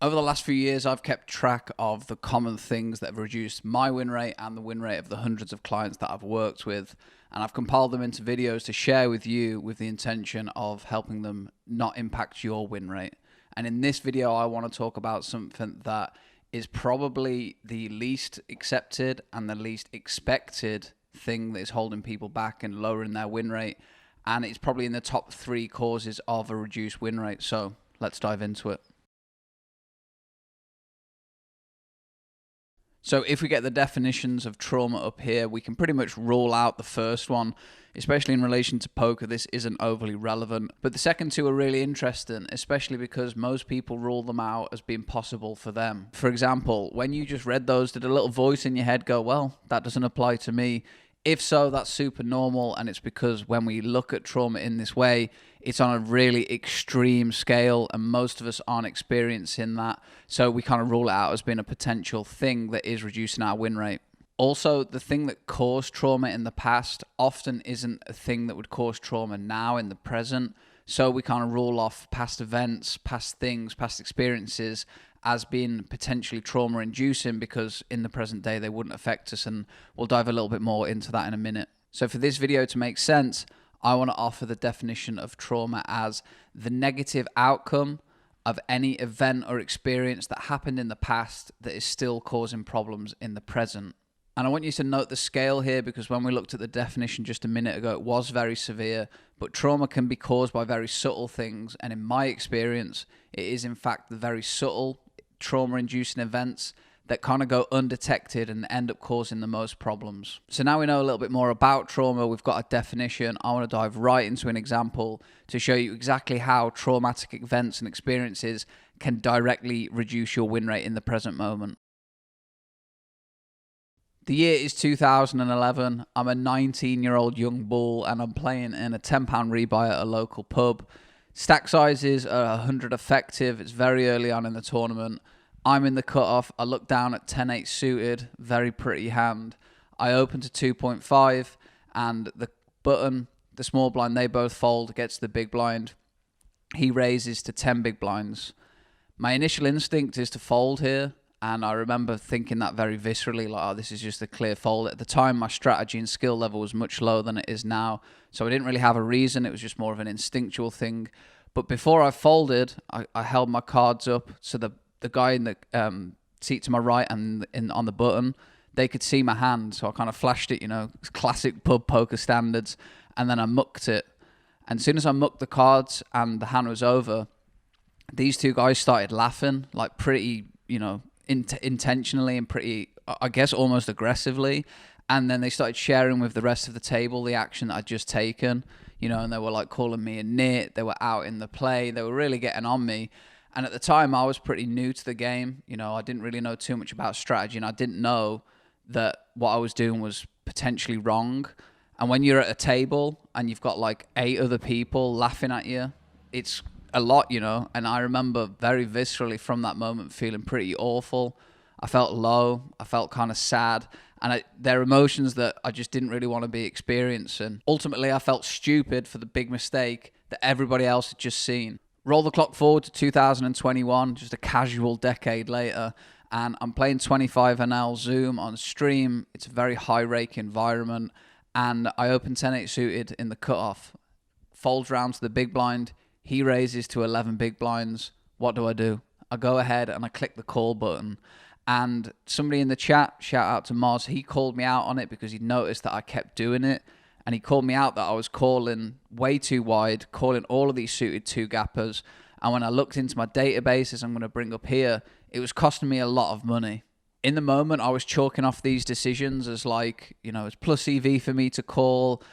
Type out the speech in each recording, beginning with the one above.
Over the last few years, I've kept track of the common things that have reduced my win rate and the win rate of the hundreds of clients that I've worked with. And I've compiled them into videos to share with you with the intention of helping them not impact your win rate. And in this video, I want to talk about something that is probably the least accepted and the least expected thing that is holding people back and lowering their win rate. And it's probably in the top 3 causes of a reduced win rate. So let's dive into it. So if we get the definitions of trauma up here, we can pretty much rule out the first one, especially in relation to poker. This isn't overly relevant, but the second two are really interesting, especially because most people rule them out as being possible for them. For example, when you just read those, did a little voice in your head go, well, that doesn't apply to me? If so, that's super normal, and it's because when we look at trauma in this way, it's on a really extreme scale, and most of us aren't experiencing that, so we kind of rule it out as being a potential thing that is reducing our win rate. Also, the thing that caused trauma in the past often isn't a thing that would cause trauma now in the present, so we kind of rule off past events, past things, past experiences as being potentially trauma-inducing because in the present day they wouldn't affect us, and we'll dive a little bit more into that in a minute. So for this video to make sense, I want to offer the definition of trauma as the negative outcome of any event or experience that happened in the past that is still causing problems in the present. And I want you to note the scale here, because when we looked at the definition just a minute ago, it was very severe, but trauma can be caused by very subtle things. And in my experience, it is in fact the very subtle trauma-inducing events that kind of go undetected and end up causing the most problems. So now we know a little bit more about trauma, we've got a definition. I want to dive right into an example to show you exactly how traumatic events and experiences can directly reduce your win rate in the present moment. The year is 2011. I'm a 19-year-old young bull and I'm playing in a £10 rebuy at a local pub. Stack sizes are 100 effective. It's very early on in the tournament. I'm in the cutoff. I look down at 10-8 suited, very pretty hand. I open to 2.5 and the button, the small blind, they both fold, gets the big blind. He raises to 10 big blinds. My initial instinct is to fold here. And I remember thinking that very viscerally, like, oh, this is just a clear fold. At the time, my strategy and skill level was much lower than it is now. So I didn't really have a reason. It was just more of an instinctual thing. But before I folded, I held my cards up. So the guy in the seat to my right and on the button, they could see my hand. So I kind of flashed it, you know, classic pub poker standards. And then I mucked it. And as soon as I mucked the cards and the hand was over, these two guys started laughing, like pretty, you know, intentionally and pretty, I guess, almost aggressively. And then they started sharing with the rest of the table the action that I'd just taken, you know, and they were like calling me a nit. They were out in the play. They were really getting on me. And at the time, I was pretty new to the game. You know, I didn't really know too much about strategy, and I didn't know that what I was doing was potentially wrong. And when you're at a table and you've got like 8 other people laughing at you, it's a lot, you know. And I remember very viscerally from that moment feeling pretty awful. I felt low. I felt kind of sad. And they're emotions that I just didn't really want to be experiencing. Ultimately, I felt stupid for the big mistake that everybody else had just seen. Roll the clock forward to 2021, just a casual decade later, and I'm playing 25NL Zoom on stream. It's a very high-rake environment, and I open 10-8 suited in the cutoff. Folds round to the big blind. He raises to 11 big blinds. What do? I go ahead and I click the call button. And somebody in the chat, shout out to Moz, he called me out on it because he noticed that I kept doing it. And he called me out that I was calling way too wide, calling all of these suited 2-gappers. And when I looked into my database, as I'm going to bring up here, it was costing me a lot of money. In the moment, I was chalking off these decisions as like, you know, it's plus EV for me to call.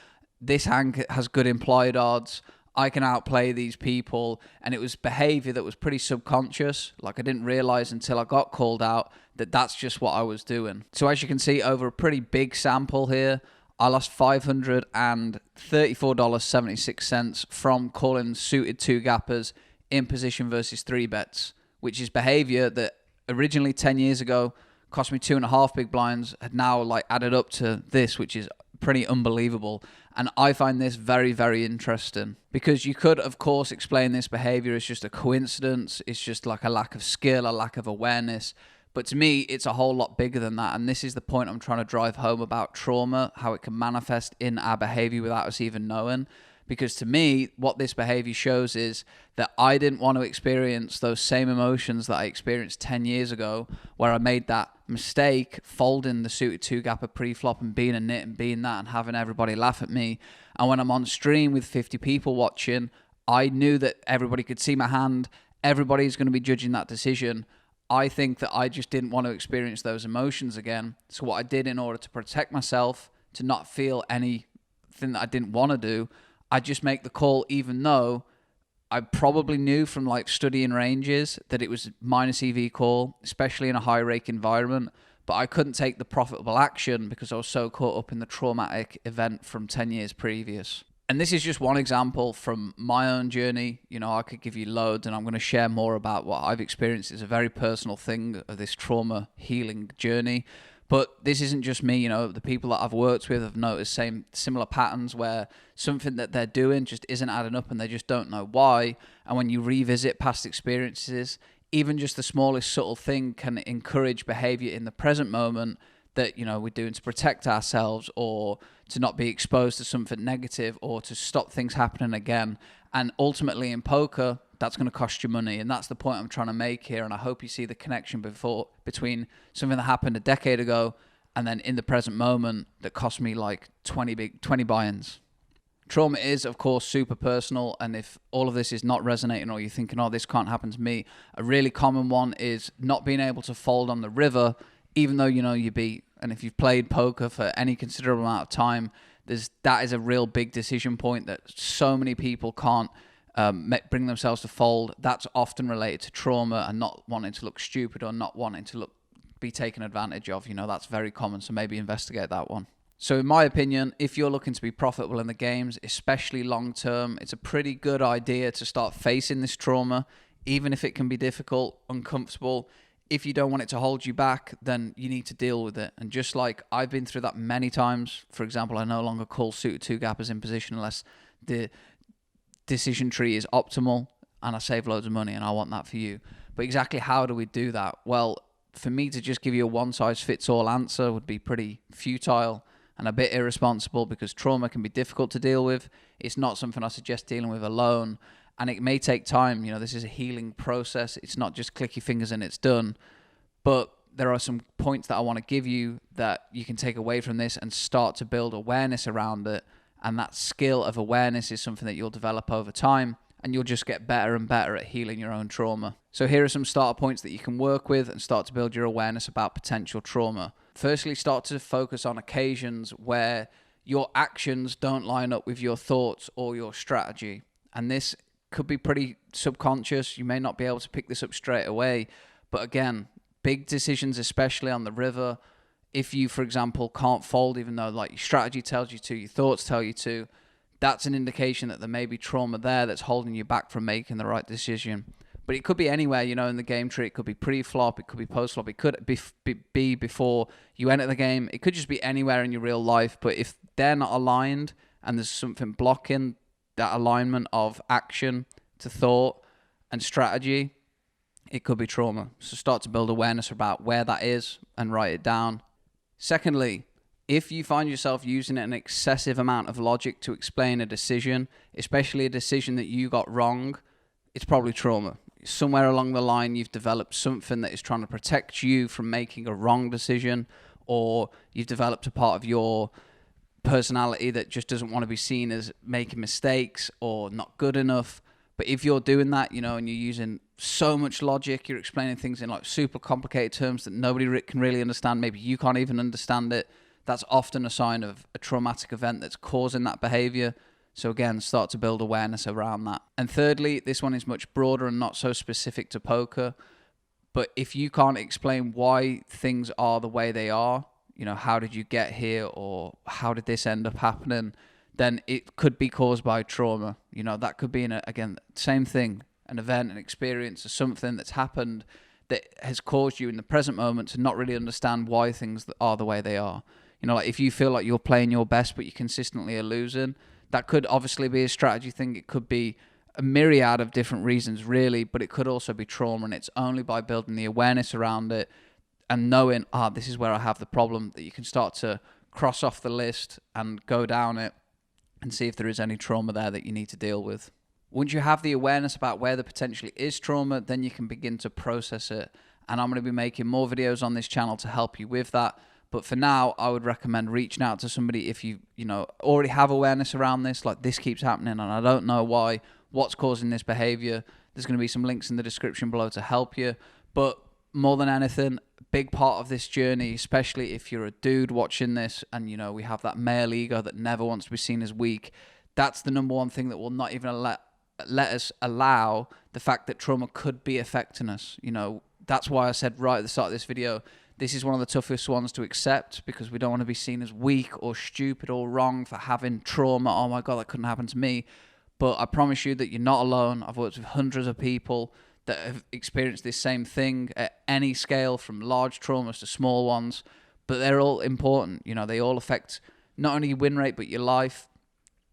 This hand has good implied odds. I can outplay these people, and it was behavior that was pretty subconscious. Like I didn't realize until I got called out that that's just what I was doing. So as you can see, over a pretty big sample here, I lost $534.76 from calling suited 2-gappers in position versus 3-bets, which is behavior that originally 10 years ago cost me 2.5 big blinds, had now like added up to this, which is pretty unbelievable. And I find this very, very interesting, because you could, of course, explain this behavior as just a coincidence. It's just like a lack of skill, a lack of awareness. But to me, it's a whole lot bigger than that. And this is the point I'm trying to drive home about trauma, how it can manifest in our behavior without us even knowing. Because to me, what this behavior shows is that I didn't want to experience those same emotions that I experienced 10 years ago, where I made that mistake, folding the suited two-gapper pre-flop and being a nit and being that and having everybody laugh at me. And when I'm on stream with 50 people watching, I knew that everybody could see my hand. Everybody's going to be judging that decision. I think that I just didn't want to experience those emotions again. So what I did in order to protect myself, to not feel anything that I didn't want to do, I just make the call, even though I probably knew from like studying ranges that it was minus EV call, especially in a high rake environment, but I couldn't take the profitable action because I was so caught up in the traumatic event from 10 years previous. And this is just one example from my own journey. You know, I could give you loads, and I'm going to share more about what I've experienced. It's a very personal thing of this trauma healing journey. But this isn't just me, you know, the people that I've worked with have noticed similar patterns where something that they're doing just isn't adding up and they just don't know why. And when you revisit past experiences, even just the smallest subtle thing can encourage behavior in the present moment that, you know, we're doing to protect ourselves or to not be exposed to something negative or to stop things happening again. And ultimately in poker, that's going to cost you money. And that's the point I'm trying to make here. And I hope you see the connection between something that happened a decade ago and then in the present moment that cost me like 20 buy-ins. Trauma is, of course, super personal. And if all of this is not resonating or you're thinking, oh, this can't happen to me, a really common one is not being able to fold on the river, even though you know you beat. And if you've played poker for any considerable amount of time, that is a real big decision point that so many people can't bring themselves to fold. That's often related to trauma and not wanting to look stupid or not wanting to be taken advantage of. You know, that's very common, so maybe investigate that one. So in my opinion, if you're looking to be profitable in the games, especially long term, it's a pretty good idea to start facing this trauma, even if it can be difficult, uncomfortable. If you don't want it to hold you back, then you need to deal with it. And just like I've been through that many times, for example, I no longer call suited two gappers in position unless the decision tree is optimal and I save loads of money, and I want that for you. But exactly how do we do that? Well, for me to just give you a one-size-fits-all answer would be pretty futile and a bit irresponsible, because trauma can be difficult to deal with. It's not something I suggest dealing with alone, and it may take time. You know, this is a healing process. It's not just click your fingers and it's done. But there are some points that I want to give you that you can take away from this and start to build awareness around it. And that skill of awareness is something that you'll develop over time, and you'll just get better and better at healing your own trauma. So here are some starter points that you can work with and start to build your awareness about potential trauma. Firstly, start to focus on occasions where your actions don't line up with your thoughts or your strategy. And this could be pretty subconscious. You may not be able to pick this up straight away. But again, big decisions, especially on the river, if you, for example, can't fold even though like your strategy tells you to, your thoughts tell you to, that's an indication that there may be trauma there that's holding you back from making the right decision. But it could be anywhere, you know, in the game tree. It could be pre-flop, it could be post-flop, it could be before you enter the game. It could just be anywhere in your real life. But if they're not aligned and there's something blocking that alignment of action to thought and strategy, it could be trauma. So start to build awareness about where that is and write it down. Secondly, if you find yourself using an excessive amount of logic to explain a decision, especially a decision that you got wrong, it's probably trauma. Somewhere along the line, you've developed something that is trying to protect you from making a wrong decision, or you've developed a part of your personality that just doesn't want to be seen as making mistakes or not good enough. But if you're doing that, you know, and you're using so much logic, you're explaining things in like super complicated terms that nobody can really understand, maybe you can't even understand it, that's often a sign of a traumatic event that's causing that behavior. So again, start to build awareness around that. And thirdly, this one is much broader and not so specific to poker. But if you can't explain why things are the way they are, you know, how did you get here, or how did this end up happening, then it could be caused by trauma. You know, that could be, again, same thing, an event, an experience, or something that's happened that has caused you in the present moment to not really understand why things are the way they are. You know, like if you feel like you're playing your best but you consistently are losing, that could obviously be a strategy thing. It could be a myriad of different reasons, really, but it could also be trauma, and it's only by building the awareness around it and knowing, this is where I have the problem, that you can start to cross off the list and go down it and see if there is any trauma there that you need to deal with. Once you have the awareness about where there potentially is trauma, then you can begin to process it. And I'm going to be making more videos on this channel to help you with that. But for now, I would recommend reaching out to somebody if you already have awareness around this, like this keeps happening and I don't know why, what's causing this behavior. There's going to be some links in the description below to help you. But more than anything, a big part of this journey, especially if you're a dude watching this and, we have that male ego that never wants to be seen as weak, that's the number one thing that will not even let us allow the fact that trauma could be affecting us. That's why I said right at the start of this video, this is one of the toughest ones to accept, because we don't want to be seen as weak or stupid or wrong for having trauma. Oh my God, that couldn't happen to me. But I promise you that you're not alone. I've worked with hundreds of people that have experienced this same thing at any scale, from large traumas to small ones, but they're all important. They all affect not only your win rate, but your life.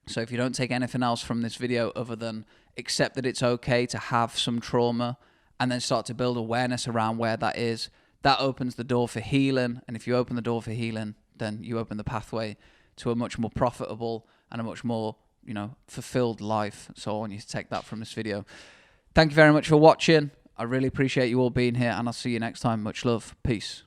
So if you don't take anything else from this video other than accept that it's okay to have some trauma and then start to build awareness around where that is, that opens the door for healing. And if you open the door for healing, then you open the pathway to a much more profitable and a much more, fulfilled life. So I want you to take that from this video. Thank you very much for watching. I really appreciate you all being here, and I'll see you next time. Much love. Peace.